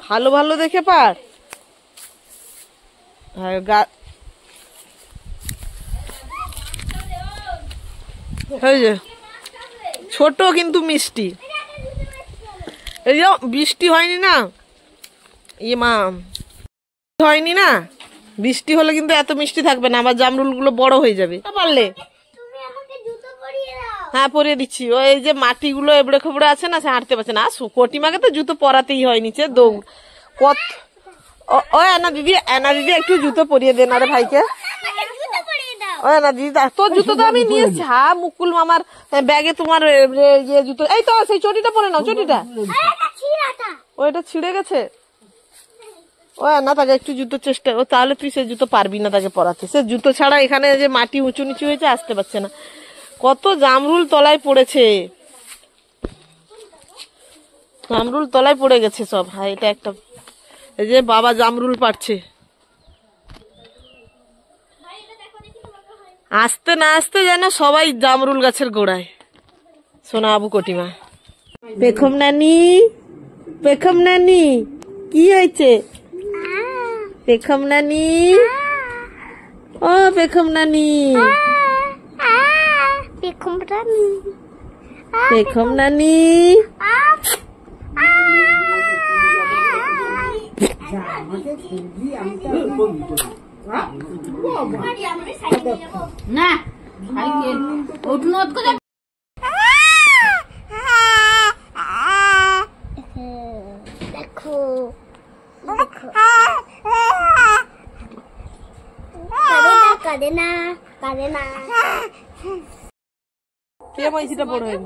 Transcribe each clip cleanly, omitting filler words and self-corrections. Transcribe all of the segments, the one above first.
ভালো ভালো দেখে পার। ছোট কিন্তু মিষ্টি। এই যে বৃষ্টি হয়নি না, মা হয়নি না, বৃষ্টি হলে কিন্তু এত মিষ্টি থাকবে না, আমার জামরুল গুলো বড় হয়ে যাবে। পারলে হ্যাঁ পরিয়ে দিচ্ছি। ওই যে মাটিগুলো এবড়ে খবড়ে আছে না, সে হাঁটতে পারছে না। কটিমাকে তো জুতো পরাতেই হয়, নিচে দৌড় কত। ও এনা দিদি, একটু জুতো পরিয়ে দেন আরে ভাইকে। ও না দিদি, তোর জুতো তো আমি নিয়েছি। হ্যাঁ মুকুল মামার ব্যাগে তোমার ইয়ে জুতো। এই তো সেই চটিটা পরে নাও, চটিটা ওইটা ছিঁড়ে গেছে। ও না তাকে একটু জুতো চেষ্টা, ও তাহলে তুই সে জুতো পারবি না তাকে পরাতে। সে জুতো ছাড়া এখানে যে মাটি উঁচু নিচু হয়েছে আসতে পারছে না। কত জামরুল তলায় পড়েছে, জামরুল তলায় পড়ে গেছে সব। হ্যাঁ এটা একটা, এই যে বাবা জামরুল পাড়ছে। আসতে না আসতে যেন সবাই জামরুল গাছের গোড়ায়। সোনা আবু কটিমা, পেখম নানি, পেখম নানি কি হয়েছে? পেখম নানি, ও পেখম নানি, পেখম নানি, না দেখো কাঁদে না, কাঁদে না। কে মাইছিটা বড় হয়নি,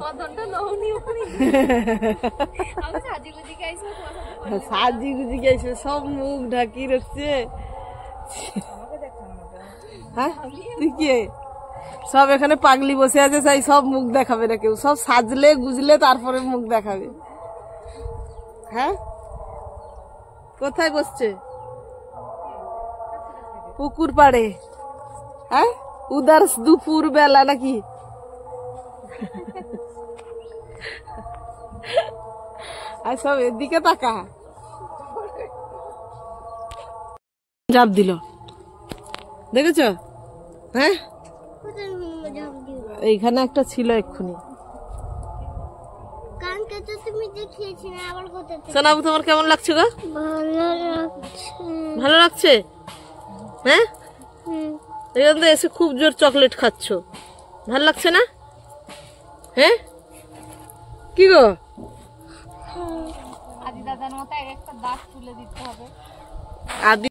সাজি গুজি গেছে, সব মুখ ঢাকি রাখছে। হ্যাঁ তুই কে? সব এখানে পাগলি বসে আছে, তাই সব মুখ দেখাবে না কেউ। সব সাজলে গুজলে তারপরে মুখ দেখাবে। হ্যাঁ কোথায় বসছে? পুকুর পাড়ে। হ্যাঁ উদার দুপুর বেলা নাকি? আর সব এদিকে তাকা। ঝাঁপ দিল দেখেছ? হ্যাঁ এইখানে একটা ছিল এক্ষুনি। সোনাবু তোমার কেমন লাগছে গো? ভালো লাগছে। হ্যাঁ এখান থেকে এসে খুব জোর চকলেট খাচ্ছ, ভালো লাগছে না? হ্যাঁ কি গো? আদি দাদার মতো একটা দাঁত তুলে দিতে হবে। আদি